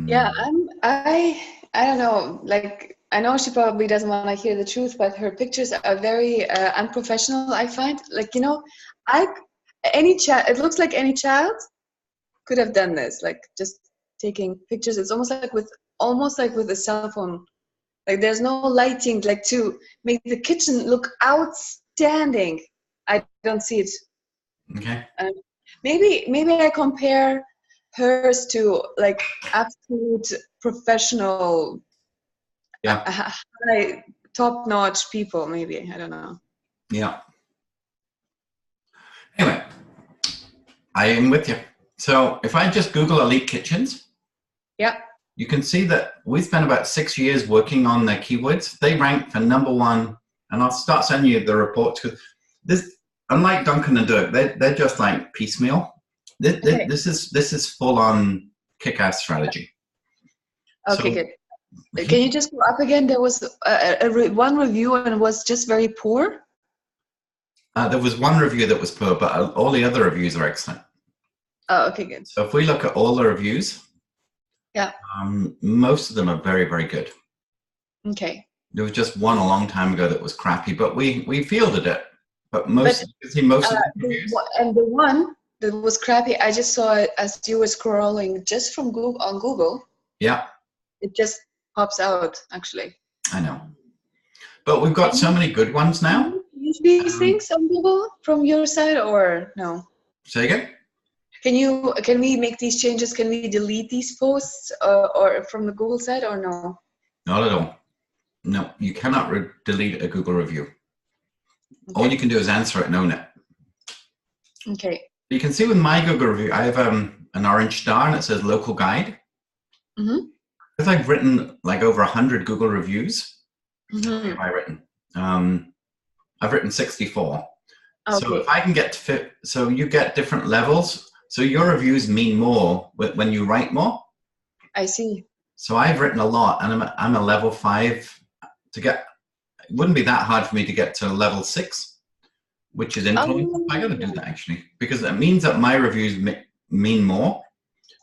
Yeah, I don't know. Like, I know she probably doesn't want to hear the truth, but her pictures are very unprofessional, I find. Like, I any child, it looks like any child could have done this, like just taking pictures. It's almost like with a cell phone. Like, there's no lighting, like, to make the kitchen look outstanding. I don't see it. Okay. Um, maybe I compare hers to like absolute professional, Yeah. high, top-notch people. Maybe I don't know. Yeah. Anyway, I am with you. So if I just Google Elite Kitchens, Yeah. you can see that we spent about 6 years working on their keywords. They rank for #1, and I'll start sending you the reports because this, unlike Duncan and Dirk, they're just like piecemeal. Okay. This is full on kick-ass strategy. Okay, So good. Can you just go up again? There was one review and it was just very poor. there was one review that was poor, but all the other reviews are excellent. Oh, okay, good. So if we look at all the reviews, yeah, most of them are very, very good. Okay. There was just one a long time ago that was crappy, but we fielded it. But most of the reviews. And the one that was crappy, I just saw it as you were scrolling just from Google on Google. Yeah. It just pops out, actually. I know. But we've got so many good ones now. Can you use these things on Google from your side or no? Say again? Can we make these changes? Can we delete these posts or from the Google side or no? Not at all. No, you cannot delete a Google review. Okay. All you can do is answer it, own it. Okay. You can see with my Google review, I have an orange star and it says local guide. Mm-hmm. Because I've written like over 100 Google reviews. Mm-hmm. Have I written? I've written 64. Okay. So if I can get to fit, so you get different levels. So your reviews mean more when you write more. I see. So I've written a lot, and I'm a level 5 to get. It wouldn't be that hard for me to get to level 6, which is influence. I got to do that actually because it means that my reviews mean more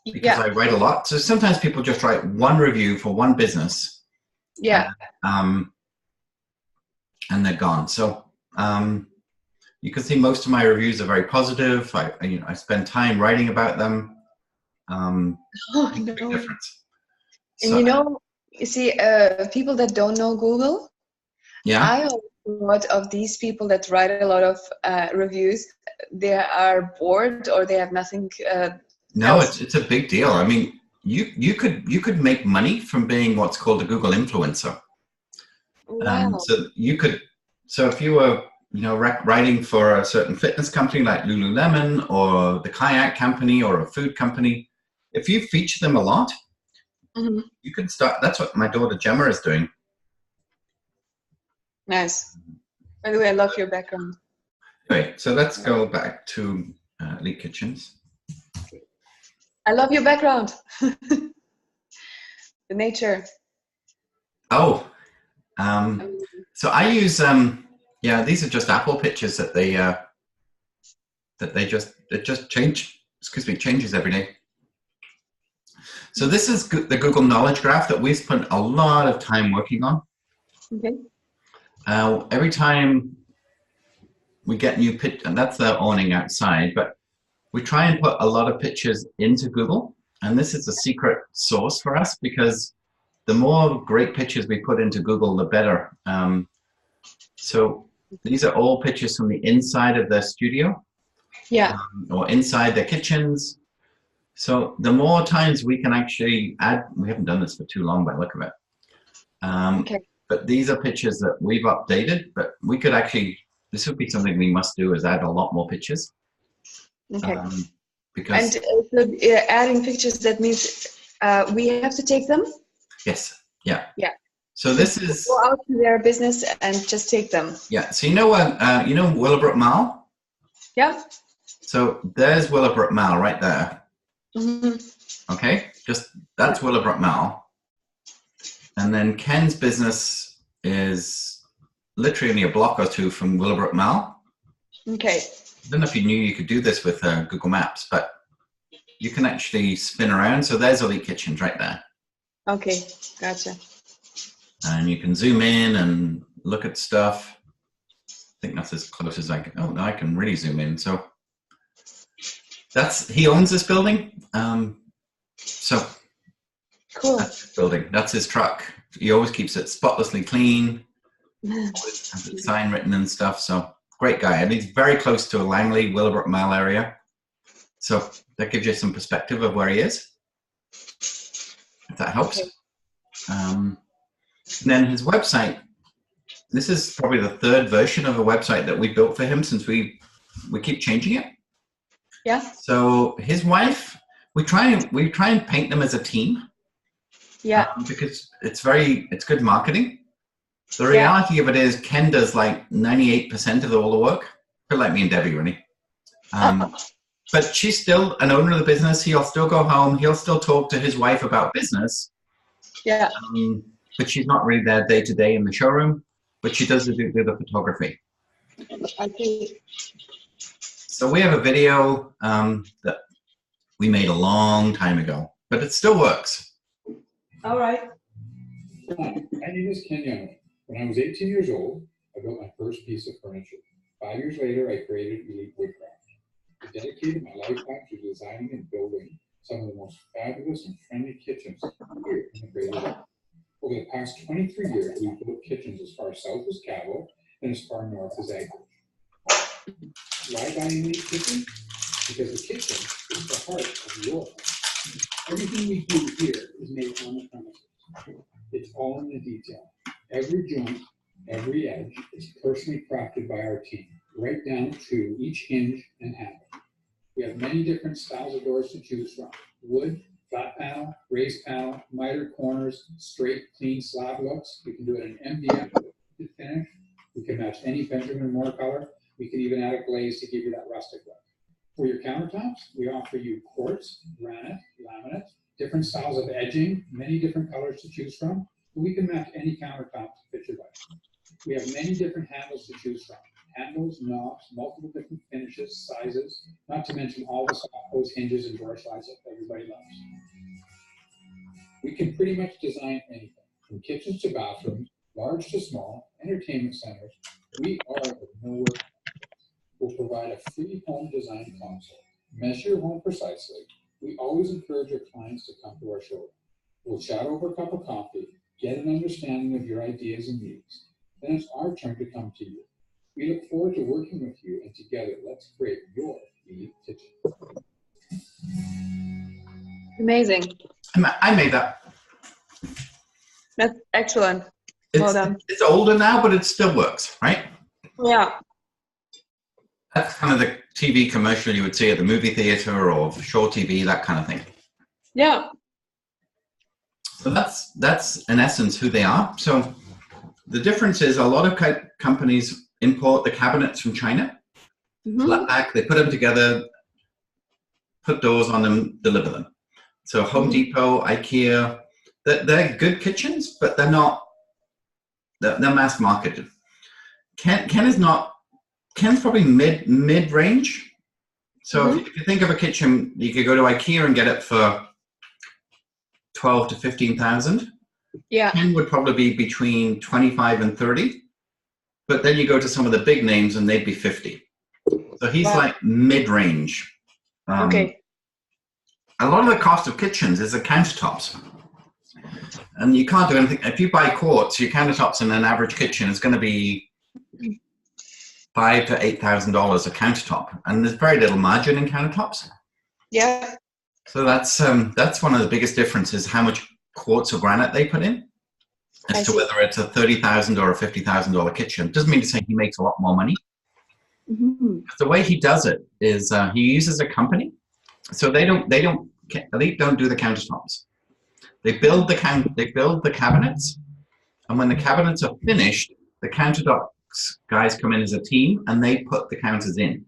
because I write a lot. So sometimes people just write one review for one business. Yeah. And they're gone. So you can see most of my reviews are very positive. I spend time writing about them. Big difference. And so, you see, people that don't know Google, I always thought of these people that write a lot of reviews, they are bored or they have nothing. No, it's a big deal. I mean, you could make money from being what's called a Google influencer. Wow. So if you were writing for a certain fitness company like Lululemon or the kayak company or a food company, if you feature them a lot, mm-hmm. you can start. That's what my daughter Gemma is doing. Nice. By the way, I love your background. Anyway, so let's go back to Elite Kitchens. I love your background. The nature. Oh, so I use these are just Apple pictures that just changes every day. So this is the Google Knowledge Graph that we've spent a lot of time working on. Okay. Every time we get new pitch, and that's the awning outside, but we try and put a lot of pictures into Google, and this is a secret source for us because the more great pictures we put into Google, the better. So these are all pictures from the inside of their studio, or inside their kitchens. So the more times we can actually add, we haven't done this for too long by the look of it. But these are pictures that we've updated, but we could actually, this would be something we must do is add a lot more pictures. Okay. Because adding pictures, that means we have to take them? Yes. Yeah. Yeah. So this is go out to their business and just take them. Yeah. So you know Willowbrook Mall? Yeah. So there's Willowbrook Mall right there. Mm-hmm. Okay. That's Willowbrook Mall. And then Ken's business is literally only a block or two from Willowbrook Mall. Okay. I don't know if you knew you could do this with Google Maps, but you can actually spin around. So there's Elite Kitchens right there. Okay, gotcha. And you can zoom in and look at stuff. I think that's as close as I can. Oh, now I can really zoom in. So he owns this building. So Cool. that's his building. That's his truck. He always keeps it spotlessly clean. Always has its sign written and stuff. So great guy. And he's very close to Langley, Willowbrook Mall area. So that gives you some perspective of where he is, if that helps. Okay. And then his website, this is probably the third version of a website that we built for him since we keep changing it. Yeah. So his wife, we try and paint them as a team. Yeah. Because it's good marketing. The reality of it is Ken does like 98% of all the work. A bit like me and Debbie, really. But she's still an owner of the business. He'll still go home. He'll still talk to his wife about business. Yeah. But she's not really there day to day in the showroom. But she does do the photography. I see. So we have a video that we made a long time ago, but it still works. All right. Hi, my name is Ken Young. When I was 18 years old, I built my first piece of furniture. 5 years later, I created Elite Woodcraft. I dedicated my life back to designing and building some of the most fabulous and friendly kitchens here in the Greater Bay. Over the past 23 years, we've built kitchens as far south as Cabell and as far north as Anchorage. Why buy Elite Kitchen? Because the kitchen is the heart of your home. Everything we do here is made on the premises. It's all in the detail. Every joint, every edge is personally crafted by our team, right down to each hinge and handle. We have many different styles of doors to choose from. Wood, flat panel, raised panel, miter corners, straight, clean slab looks. We can do it in MDF finish. We can match any Benjamin Moore color. We can even add a glaze to give you that rustic look. For your countertops, we offer you quartz, granite, laminate, different styles of edging, many different colors to choose from. We can match any countertop to fit your budget. We have many different handles to choose from. Handles, knobs, multiple different finishes, sizes, not to mention all the soft close hinges and door slides that everybody loves. We can pretty much design anything, from kitchens to bathrooms, large to small, entertainment centers. We are the millwork. We'll provide a free home design consult. Measure your home precisely. We always encourage our clients to come to our showroom. We'll chat over a cup of coffee, get an understanding of your ideas and needs. Then it's our turn to come to you. We look forward to working with you, and together, let's create your Elite Kitchen. Amazing. I made that. That's excellent. Well done. It's older now, but it still works, right? Yeah. That's kind of the TV commercial you would see at the movie theater or Shaw TV, that kind of thing. Yeah. So that's in essence who they are. So the difference is a lot of companies import the cabinets from China, flat pack, they put them together, put doors on them, deliver them. So Home Depot, IKEA, they're good kitchens, but they're mass marketed. Ken is not. Ken's probably mid-range. So if you think of a kitchen, you could go to IKEA and get it for 12 to 15,000. Yeah. Ken would probably be between 25 and 30. But then you go to some of the big names and they'd be 50. So he's like mid-range. Okay. A lot of the cost of kitchens is the countertops. And you can't do anything. If you buy quartz, your countertops in an average kitchen is going to be $5,000 to $8,000 a countertop, and there's very little margin in countertops. Yeah. So that's one of the biggest differences, how much quartz or granite they put in, as to whether it's a $30,000 or a $50,000 kitchen. Doesn't mean to say he makes a lot more money. The way he does it is he uses a company, so Elite don't do the countertops. They build the cabinets, and when the cabinets are finished, the countertops guys come in as a team and they put the counters in.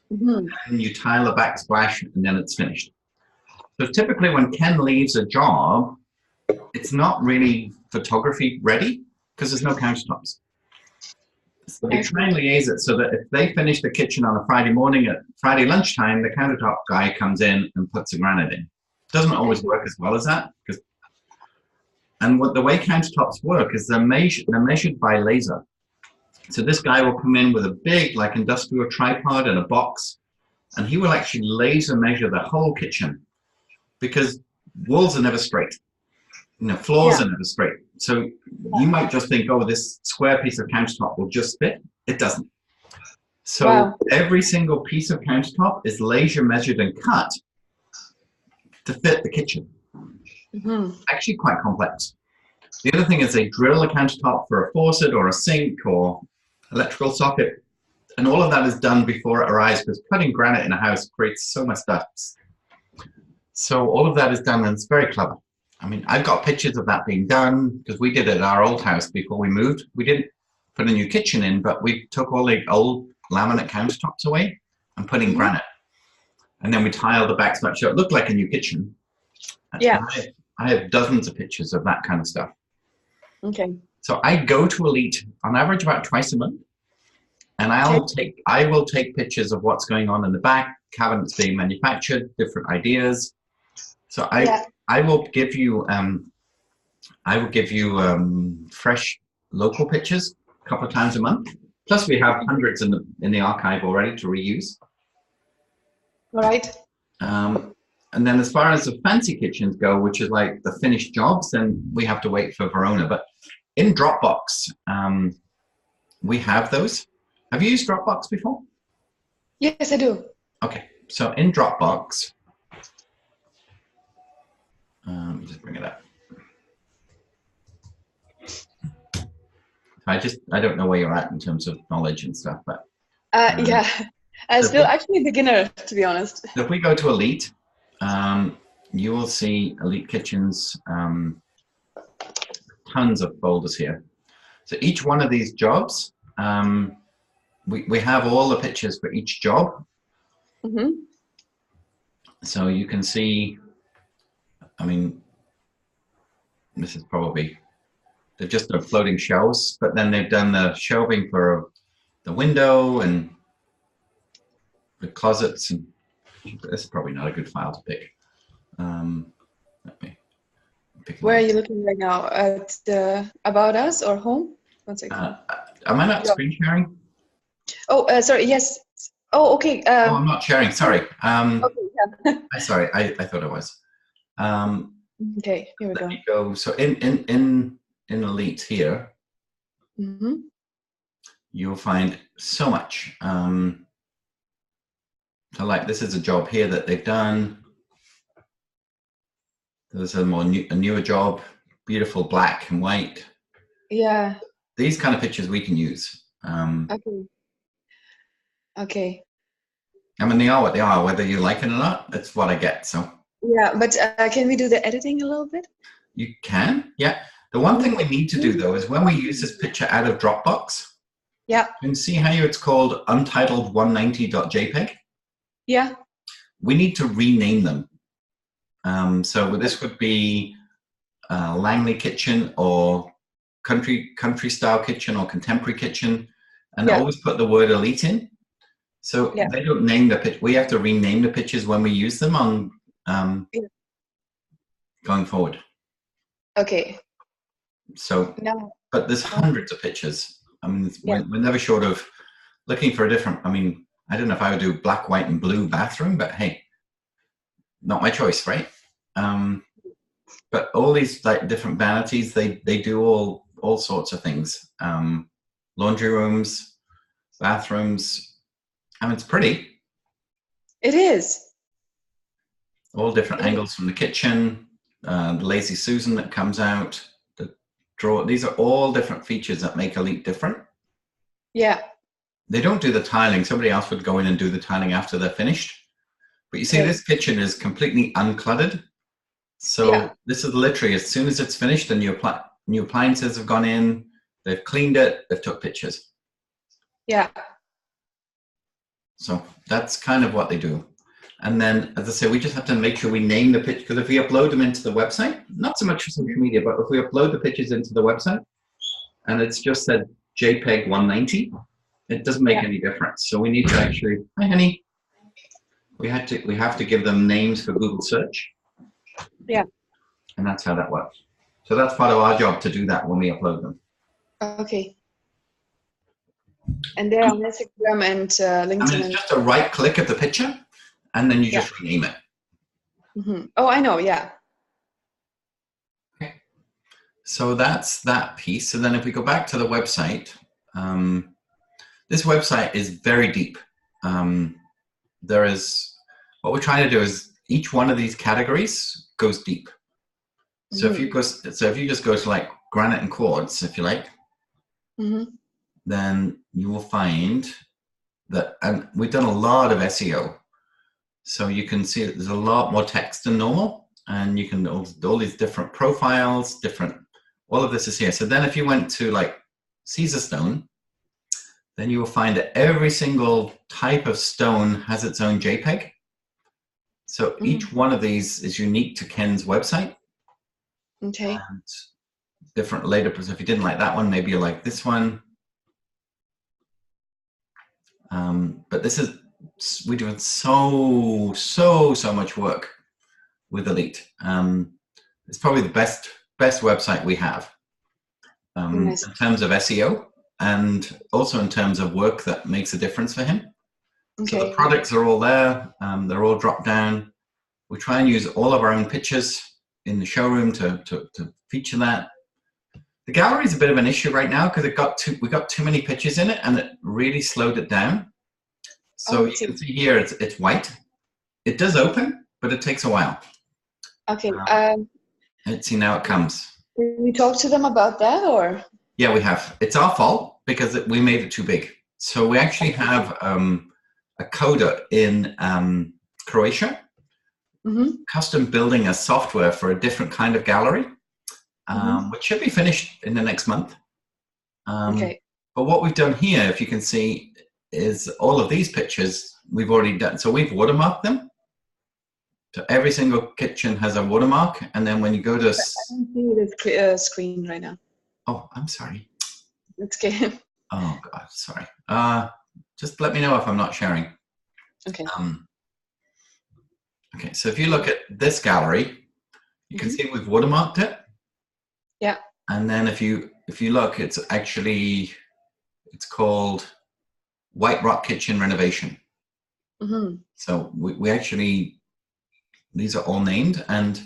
And you tile the backsplash and then it's finished. So typically when Ken leaves a job, it's not really photography ready because there's no countertops. So they try and liaise it so that if they finish the kitchen on a Friday morning at Friday lunchtime, the countertop guy comes in and puts the granite in. Doesn't always work as well as that because And what the way countertops work is they're measured by laser. So this guy will come in with a big, like, industrial tripod and a box, and he will actually laser measure the whole kitchen, because walls are never straight. You know, floors are never straight. So you might just think, oh, this square piece of countertop will just fit. It doesn't. So every single piece of countertop is laser measured and cut to fit the kitchen. Actually quite complex. The other thing is they drill a countertop for a faucet or a sink or electrical socket, and all of that is done before it arrives, because putting granite in a house creates so much dust. So all of that is done, and it's very clever. I mean, I've got pictures of that being done, because we did it at our old house before we moved. We didn't put a new kitchen in, but we took all the old laminate countertops away and put in granite. And then we tiled the back so it looked like a new kitchen. Yeah. I have dozens of pictures of that kind of stuff. Okay. So I go to Elite on average about twice a month, and I will take pictures of what's going on in the back, cabinets being manufactured, different ideas. So I will give you fresh local pictures a couple of times a month. Plus we have hundreds in the archive already to reuse. Right. And then as far as the fancy kitchens go, which is like the finished jobs, then we have to wait for Verona. But in Dropbox, we have those. Have you used Dropbox before? Yes, I do. Okay, so in Dropbox, let me just bring it up. I don't know where you're at in terms of knowledge and stuff, but yeah, I'm still actually a beginner, to be honest. If we go to Elite, you will see Elite Kitchens, tons of folders here. So each one of these jobs, we have all the pictures for each job. So you can see, I mean, this is probably, they're just the floating shelves, but then they've done the shelving for the window and the closets, and this is probably not a good file to pick. Let me pick Where are you looking right now? At About Us or Home? 1 second. Am I not screen sharing? Oh, sorry. Yes. Oh, okay. Oh, I'm not sharing. Sorry. Okay, yeah. Sorry, I thought I was. Okay, here we Let go. me go. So in Elite here, you'll find so much. So like this is a job here that they've done. There's a newer job, beautiful black and white. Yeah. These kind of pictures we can use. Okay. Okay. I mean, they are what they are, whether you like it or not. That's what I get. So. Yeah, but can we do the editing a little bit? You can, yeah. The one thing we need to do though is when we use this picture out of Dropbox. Yeah. You can see how it's called untitled190.jpg. Yeah. We need to rename them. So this would be Langley Kitchen or country style kitchen or contemporary kitchen, and always put the word Elite in. So they don't name the pitch. We have to rename the pictures when we use them on going forward. Okay. So, but there's hundreds of pictures. I mean, we're never short of looking for a different. I mean, I don't know if I would do black, white, and blue bathroom, but hey, not my choice, right? But all these like different vanities, they do all sorts of things. Laundry rooms, bathrooms. I mean, it's pretty. It is. All different angles from the kitchen, the Lazy Susan that comes out, the drawer. These are all different features that make Elite different. Yeah. They don't do the tiling. Somebody else would go in and do the tiling after they're finished. But you see, this kitchen is completely uncluttered. So this is literally, as soon as it's finished, the new appliances have gone in, they've cleaned it, they've took pictures. Yeah. So that's kind of what they do. And then, as I say, we just have to make sure we name the picture, because if we upload them into the website, not so much for social media, but if we upload the pictures into the website, and it's just said JPEG 190, it doesn't make any difference. So we need to actually, hi honey, we have to give them names for Google search. Yeah. And that's how that works. So that's part of our job to do that when we upload them. Okay. And they're on Instagram and LinkedIn. And it's just a right click of the picture, and then you just rename it. Mm-hmm. Oh, I know, yeah. Okay. So that's that piece. So then if we go back to the website, this website is very deep. There is, what we're trying to do is each one of these categories goes deep. So if you go, so if you just go to like granite and quartz, if you like, then you will find that, and we've done a lot of SEO. So you can see that there's a lot more text than normal, and you can all these different profiles, all of this is here. So then if you went to like Caesarstone, then you will find that every single type of stone has its own JPEG. So each one of these is unique to Ken's website. Okay. And different later, so if you didn't like that one, maybe you like this one. But this is, we're doing so much work with Elite. It's probably the best website we have in terms of SEO, and also in terms of work that makes a difference for him. Okay. So the products are all there. They're all dropped down. We try and use all of our own pictures in the showroom to feature that. The gallery is a bit of an issue right now because we got too many pictures in it, and it really slowed it down. So you can see here it's white. It does open, but it takes a while. Okay. Let's see, now it comes. Did we talk to them about that, or? Yeah, we have. It's our fault because we made it too big. So we actually have a coder in Croatia, custom building a software for a different kind of gallery, which should be finished in the next month. Okay. But what we've done here, if you can see, is all of these pictures we've already done. So we've watermarked them. So every single kitchen has a watermark, and then when you go to... I don't see the screen right now. Oh, I'm sorry. It's okay. Oh, God, sorry. Just let me know if I'm not sharing. Okay. Okay, so if you look at this gallery, you can see we've watermarked it. Yeah. And then if you look, it's called White Rock Kitchen Renovation. So we actually, these are all named, and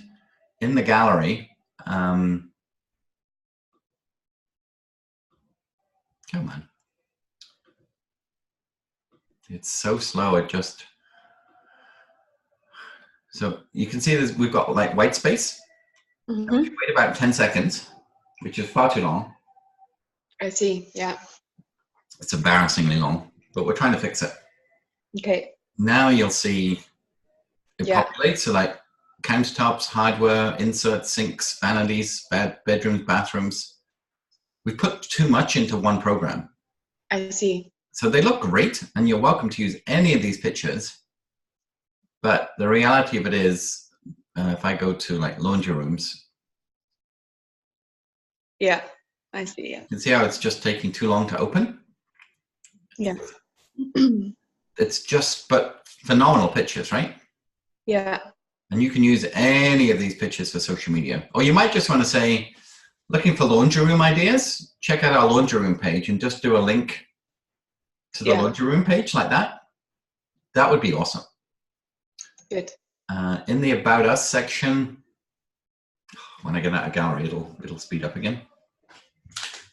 in the gallery, come on. It's so slow, it just, so you can see this, we've got like white space. And if you wait about 10 seconds, which is far too long. I see, yeah. It's embarrassingly long, but we're trying to fix it. Okay. Now you'll see it populates, so like countertops, hardware, inserts, sinks, vanities, bedrooms, bathrooms. We put too much into one program. I see. So they look great, and you're welcome to use any of these pictures. But the reality of it is, if I go to like laundry rooms. Yeah, I see, yeah. You can see how it's just taking too long to open? Yeah. It's just, but phenomenal pictures, right? Yeah. And you can use any of these pictures for social media. Or you might just want to say, looking for laundry room ideas, check out our laundry room page and just do a link to the laundry room page like that. That would be awesome. Good. In the About Us section, when I get out of gallery, it'll speed up again.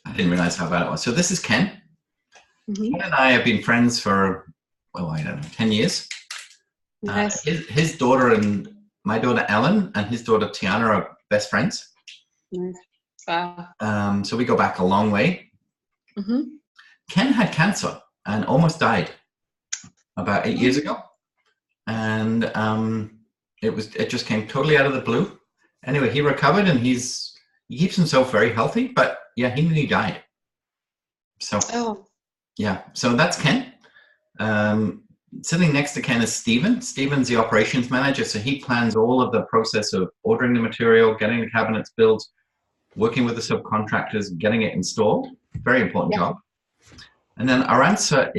I didn't realize how bad it was. So this is Ken. Ken and I have been friends for, well, I don't know, 10 years. Nice. His daughter and my daughter Ellen and his daughter Tiana are best friends. Nice. Wow. So we go back a long way. Ken had cancer and almost died about 8 years ago. And it just came totally out of the blue. Anyway, he recovered, and he keeps himself very healthy, but yeah, he nearly died. So yeah, so that's Ken. Sitting next to Ken is Stephen. Stephen's the operations manager, so he plans all of the process of ordering the material, getting the cabinets built, working with the subcontractors, getting it installed. Very important job. And then Aranza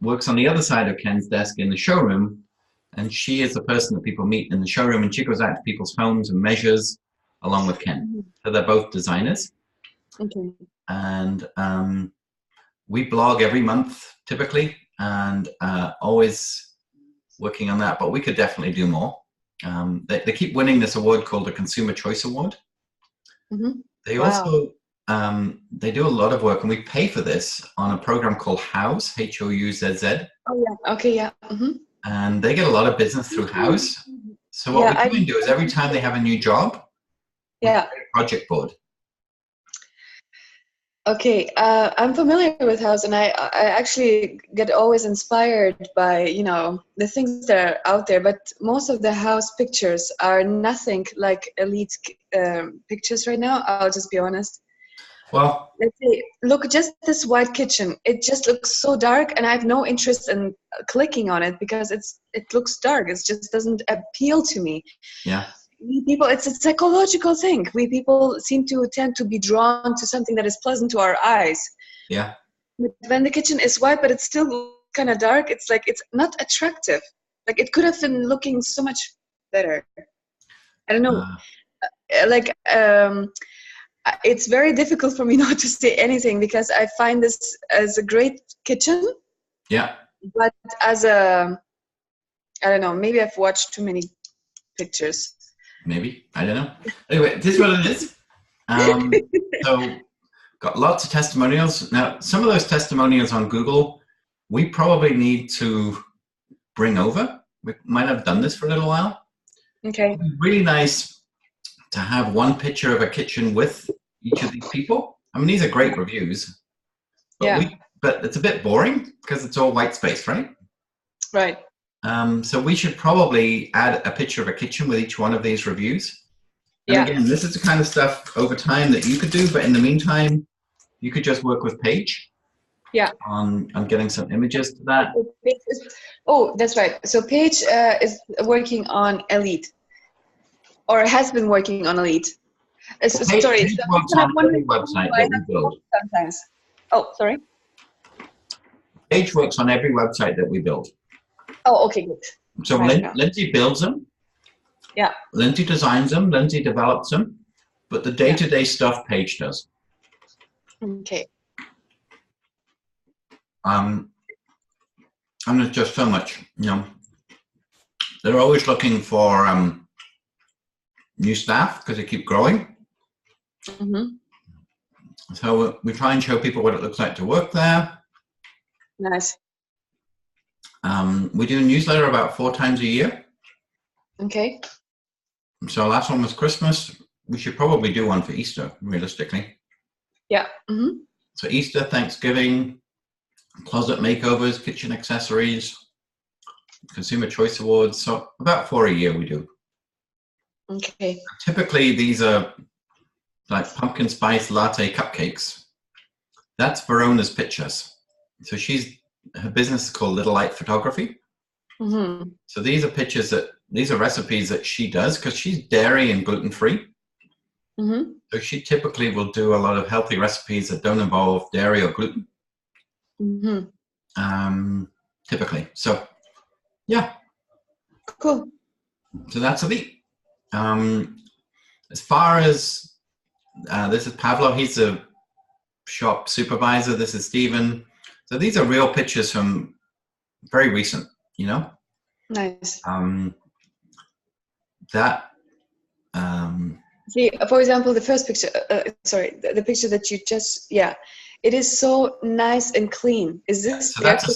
works on the other side of Ken's desk in the showroom, and she is the person that people meet in the showroom, and she goes out to people's homes and measures along with Ken. Mhm. So they're both designers. Okay. And we blog every month typically, and always working on that, but we could definitely do more. They keep winning this award called the Consumer Choice Award. Mhm. They Wow. also they do a lot of work, and we pay for this on a program called Houzz, Houzz. Oh yeah. Okay. Yeah. Mhm. And they get a lot of business through Houzz. So what Yeah. we try and do is every time they have a new job, we Yeah. create a project board. Okay, I'm familiar with House, and I actually get always inspired by, you know, the things that are out there. But most of the House pictures are nothing like elite pictures right now. I'll just be honest. Well, Let's say, look, just this white kitchen. It just looks so dark, and I have no interest in clicking on it because it looks dark. It just doesn't appeal to me. yeah. We people, it's a psychological thing. We people seem to tend to be drawn to something that is pleasant to our eyes. Yeah. But when the kitchen is white, but it's still kind of dark, it's like it's not attractive. Like it could have been looking so much better. I don't know. Like it's very difficult for me not to say anything because I find this as a great kitchen, Yeah. but as a, I don't know, maybe I've watched too many pictures. Maybe. I don't know. Anyway, this is what it is. So got lots of testimonials. Now, some of those testimonials on Google, we probably need to bring over. We might have done this for a little while. Okay. It'd be really nice to have one picture of a kitchen with each of these people. I mean, these are great reviews, but Yeah. but it's a bit boring because it's all white space, right? Right. So we should probably add a picture of a kitchen with each one of these reviews. And Yeah. again, this is the kind of stuff over time that you could do, but in the meantime, you could just work with Paige. Yeah. On getting some images to that. Oh, that's right. So Paige is working on Elite, or has been working on Elite. Sorry, Paige works on every website that we build. Sometimes. Oh, sorry. Paige works on every website that we build. Oh, okay, good. So Lindsay builds them. Yeah. Lindsay designs them. Lindsay develops them. But the day-to-day stuff, Paige does. Okay. And there's just so much, you know. They're always looking for new staff because they keep growing. Mm-hmm. So we try and show people what it looks like to work there. Nice. We do a newsletter about 4 times a year. Okay. So last one was Christmas. We should probably do one for Easter, realistically. Yeah. Mm-hmm. So Easter, Thanksgiving, closet makeovers, kitchen accessories, Consumer Choice Awards. So about 4 a year we do. Okay. Typically these are like pumpkin spice latte cupcakes. That's Verona's pictures. So her business is called Little Light Photography. Mm-hmm. So these are recipes that she does because she's dairy and gluten-free. Mm-hmm. So she typically will do a lot of healthy recipes that don't involve dairy or gluten. Mm-hmm. Typically. So yeah. Cool. So that's Elite. As far as this is Pavlo, he's a shop supervisor. This is Stephen. So these are real pictures from very recent, you know. Nice. See, for example, the first picture, sorry, the picture that you just, it is so nice and clean. Is this? So that's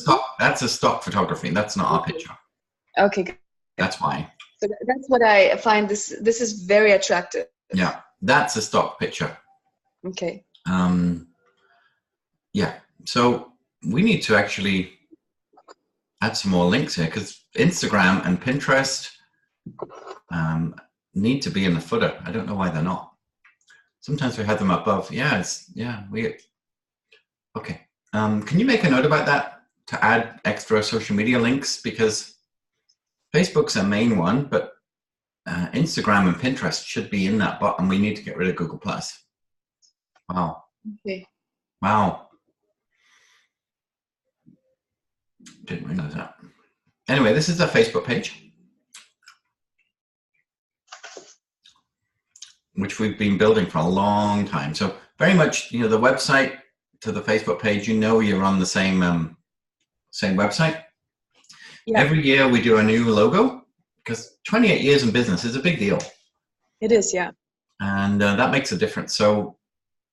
a stock photography. That's not our picture. Okay. Good. That's why. So that's what I find. This is very attractive. Yeah, that's a stock picture. Okay. Yeah. So we need to actually add some more links here because Instagram and Pinterest need to be in the footer. I don't know why they're not. Sometimes we have them above. Okay. Can you make a note about that to add extra social media links? Because Facebook's a main one, but Instagram and Pinterest should be in that bottom. We need to get rid of Google+. Wow. Okay. Wow. Didn't realize that. Anyway, this is our Facebook page. which we've been building for a long time. So very much, you know, the website to the Facebook page, you know, you're on the same same website. Yeah. Every year we do a new logo, because 28 years in business is a big deal. It is, yeah. And that makes a difference. So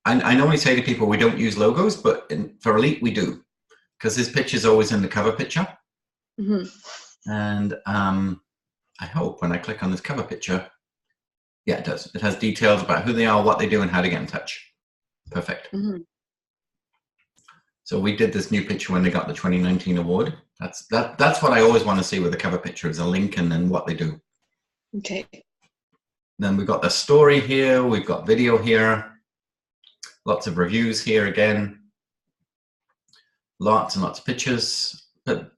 I normally say to people, we don't use logos, but for Elite, we do, because his picture's always in the cover picture. Mm-hmm. And I hope when I click on this cover picture, yeah, it does. It has details about who they are, what they do, and how to get in touch. Perfect. Mm-hmm. So we did this new picture when they got the 2019 award. That's what I always want to see with the cover picture, is a link and then what they do. Okay. Then we've got the story here. We've got video here. Lots of reviews here again. Lots and lots of pictures. But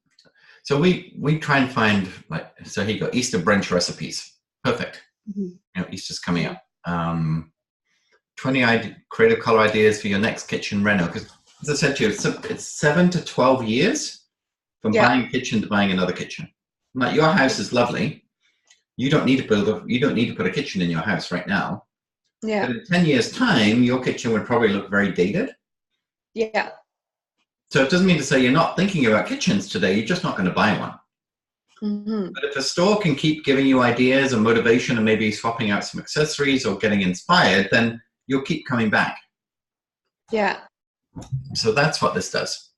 so we try and find, like, so here you go, Easter brunch recipes. Perfect. Mm-hmm. You know, Easter's coming up. 20 creative color ideas for your next kitchen reno. Because as I said to you, it's 7 to 12 years from buying a kitchen to buying another kitchen. Like, your house is lovely. You don't need to put a kitchen in your house right now. Yeah. But in 10 years' time, your kitchen would probably look very dated. Yeah. So it doesn't mean to say you're not thinking about kitchens today, you're just not going to buy one. Mm-hmm. But if a store can keep giving you ideas and motivation and maybe swapping out some accessories or getting inspired, then you'll keep coming back. Yeah. So that's what this does.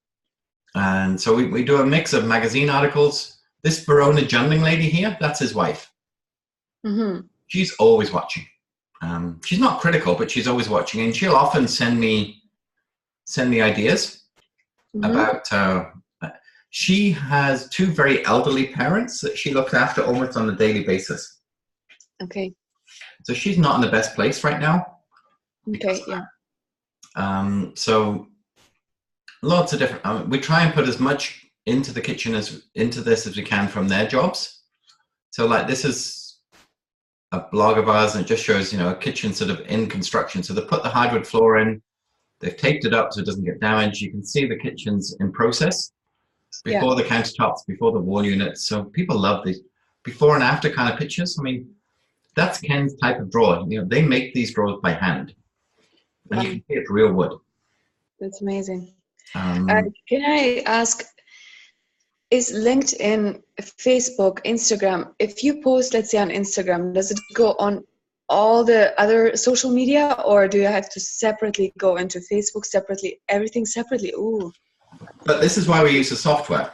And so we do a mix of magazine articles. This Verona Jundling lady here, that's his wife. Mm-hmm. She's always watching. She's not critical, but she's always watching, and she'll often send me ideas about. She has 2 very elderly parents that she looks after almost on a daily basis. Okay. So she's not in the best place right now. Okay. Yeah. So lots of different. We try and put as much into the kitchen into this as we can from their jobs. So like, this is a blog of ours, and it just shows, you know, a kitchen sort of in construction. So they put the hardwood floor in, they've taped it up so it doesn't get damaged. You can see the kitchen's in process before the countertops, before the wall units. So people love these before and after kind of pictures. I mean, that's Ken's type of drawer. You know, they make these drawers by hand, and you can see it's real wood. That's amazing. Can I ask, is LinkedIn, Facebook, Instagram, if you post, let's say on Instagram, does it go on all the other social media, or do you have to separately go into Facebook separately, everything separately? Ooh. But this is why we use the software.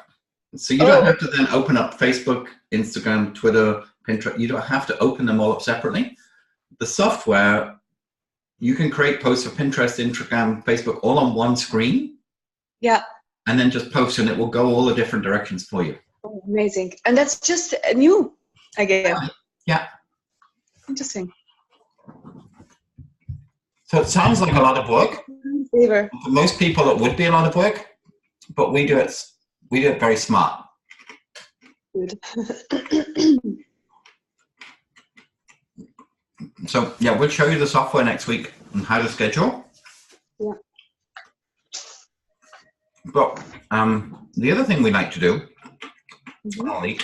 So you don't have to then open up Facebook, Instagram, Twitter, Pinterest. You don't have to open them all up separately. The software, you can create posts for Pinterest, Instagram, Facebook, all on one screen. Yeah. And then just post, and it will go all the different directions for you. Oh, amazing. And that's just new, I guess. Yeah. Interesting. So it sounds like a lot of work. For most people, it would be a lot of work, but we do it very smart. Good. So yeah, we'll show you the software next week and how to schedule. Yeah. But the other thing we like to do, Mm-hmm.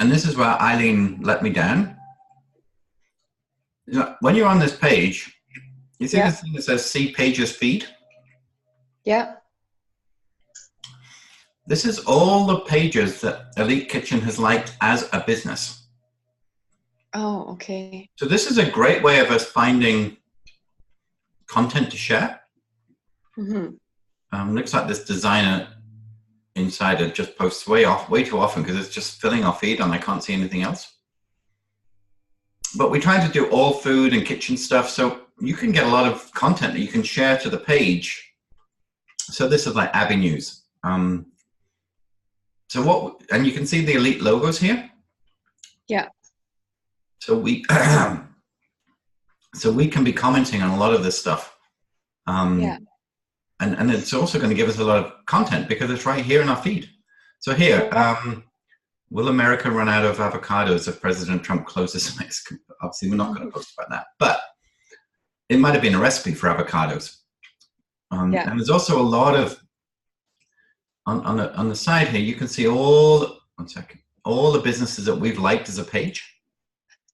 and this is where Eileen let me down. When you're on this page, you see this thing that says See Pages Feed? Yeah. This is all the pages that Elite Kitchen has liked as a business. Oh, okay. So this is a great way of us finding content to share. Mm-hmm. Looks like this designer inside it just posts way too often because it's just filling our feed and I can't see anything else. But we try to do all food and kitchen stuff, so you can get a lot of content that you can share to the page. So this is like Abby News. And you can see the Elite logos here. Yeah. So we can be commenting on a lot of this stuff. And it's also going to give us a lot of content because it's right here in our feed. So here, will America run out of avocados if President Trump closes Mexico? Obviously, we're not going to post about that, but it might have been a recipe for avocados. And there's also a lot of, on the side here, you can see all the businesses that we've liked as a page.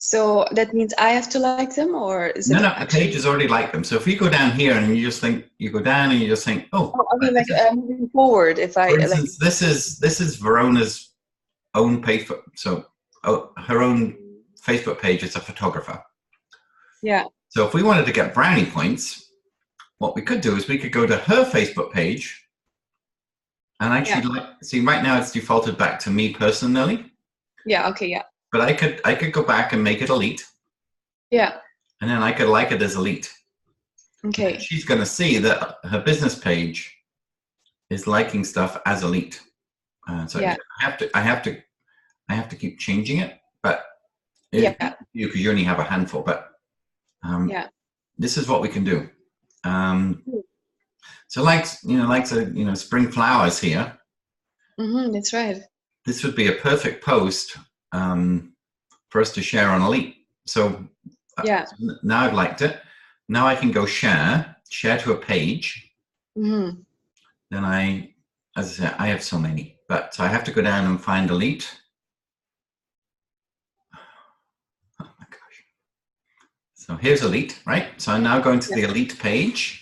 So that means I have to like them, or is it No, the actually? page has already liked them. So if you go down here and you just think, you go down and you just think, oh, Oh, I mean, like moving forward, if I for like. instance, this is Verona's own page. So her own Facebook page is a photographer. Yeah. So if we wanted to get brownie points, what we could do is we could go to her Facebook page and actually see right now it's defaulted back to me personally. Yeah. Okay. Yeah. But I could go back and make it elite. Yeah. And then I could like it as elite. Okay. And she's going to see that her business page is liking stuff as elite. So Yeah. I have to keep changing it. But Yeah. because you only have a handful. But Yeah. this is what we can do. So like spring flowers here. That's right. This would be a perfect post for us to share on Elite. So Yeah. now I've liked it. Now I can go share to a page. Then as I said, I have so many, but I have to go down and find Elite. Oh my gosh. So here's Elite, right? So I'm now going to the Elite page.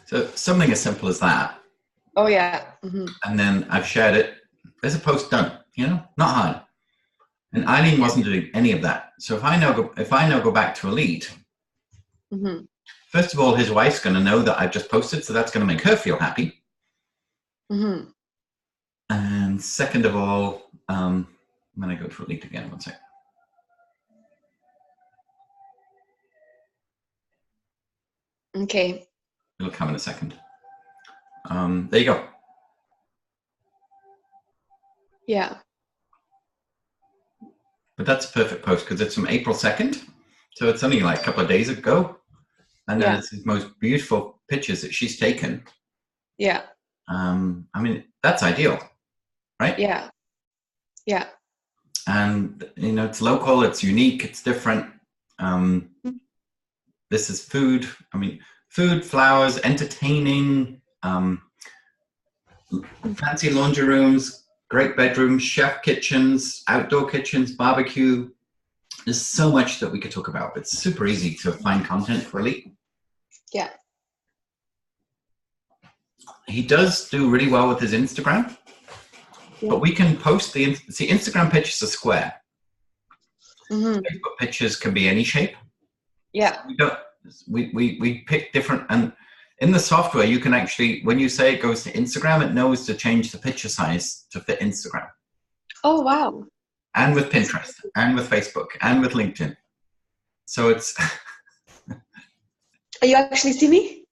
So something as simple as that. Oh yeah. And then I've shared it. There's a post done, not hard. And Eileen wasn't doing any of that. So if I now go back to Elite, first of all, his wife's going to know that I've just posted, so that's going to make her feel happy. And second of all, I'm going to go to Elite again. One second. Okay. It'll come in a second. There you go. Yeah. But that's a perfect post because it's from April 2nd. So it's only like a couple of days ago. And then it's the most beautiful pictures that she's taken. Yeah. I mean, that's ideal, right? Yeah. Yeah. And, it's local, it's unique, it's different. This is food. I mean, food, flowers, entertaining, fancy laundry rooms, great bedrooms, chef kitchens, outdoor kitchens, barbecue. There's so much that we could talk about. It's super easy to find content for Elite. Yeah. He does do really well with his Instagram, but we can post Instagram pictures are square. Facebook pictures can be any shape. Yeah. We pick different, and in the software you can actually, when you say it goes to Instagram, it knows to change the picture size to fit Instagram. Oh wow. And with Pinterest and with Facebook and with LinkedIn. So it's You actually see me?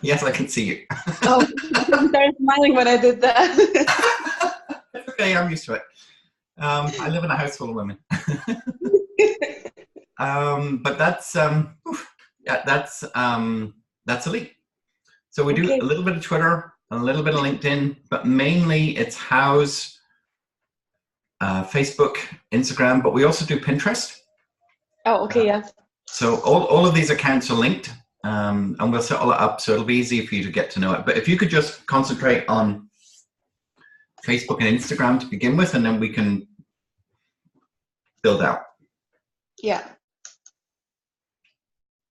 yes, I can see you. Oh, I started smiling when I did that. It's okay, I'm used to it. I live in a house full of women. But that's Elite. So we do a little bit of Twitter, a little bit of LinkedIn, but mainly it's House, Facebook, Instagram, but we also do Pinterest. Oh, okay, yeah. So all of these accounts are linked, and we'll set all it up so it'll be easy for you to get to know it. But if you could just concentrate on Facebook and Instagram to begin with, and then we can build out. Yeah.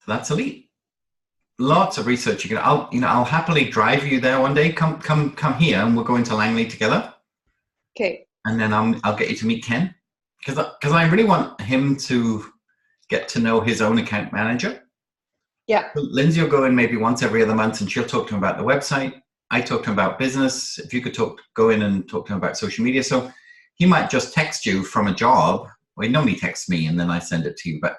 So that's Elite. Lots of research. I'll happily drive you there one day. Come here, and we'll go into Langley together. Okay. And then I'll get you to meet Ken, because I really want him to get to know his own account manager. Yeah. Lindsay will go in maybe once every other month, and she'll talk to him about the website. I talk to him about business. If you could go in and talk to him about social media. So he might just text you from a job. Well, he normally texts me, and then I send it to you. But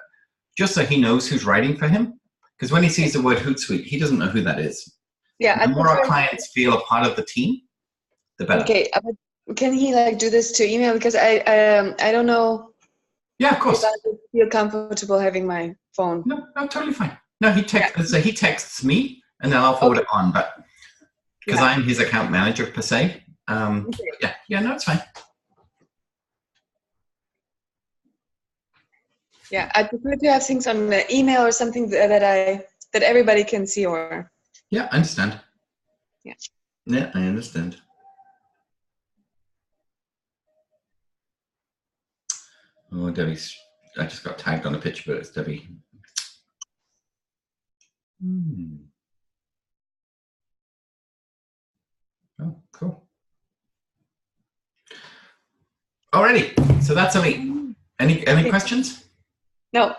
just so he knows who's writing for him. Because when he sees the word Hootsuite, he doesn't know who that is. Yeah. The more our clients feel a part of the team, the better. Okay. Can he do this to email? Because I don't know. Yeah, of course. If I would feel comfortable having my phone. No, totally fine. No, he texts me, and then I'll forward it on. But because I'm his account manager per se, no, it's fine. Yeah, I prefer to have things on the email or something that that everybody can see or. Yeah, I understand. Yeah. Yeah, I understand. Oh, Debbie's. I just got tagged on a picture, but it's Debbie. Oh, cool. Alrighty, so that's Elite. Any questions? No.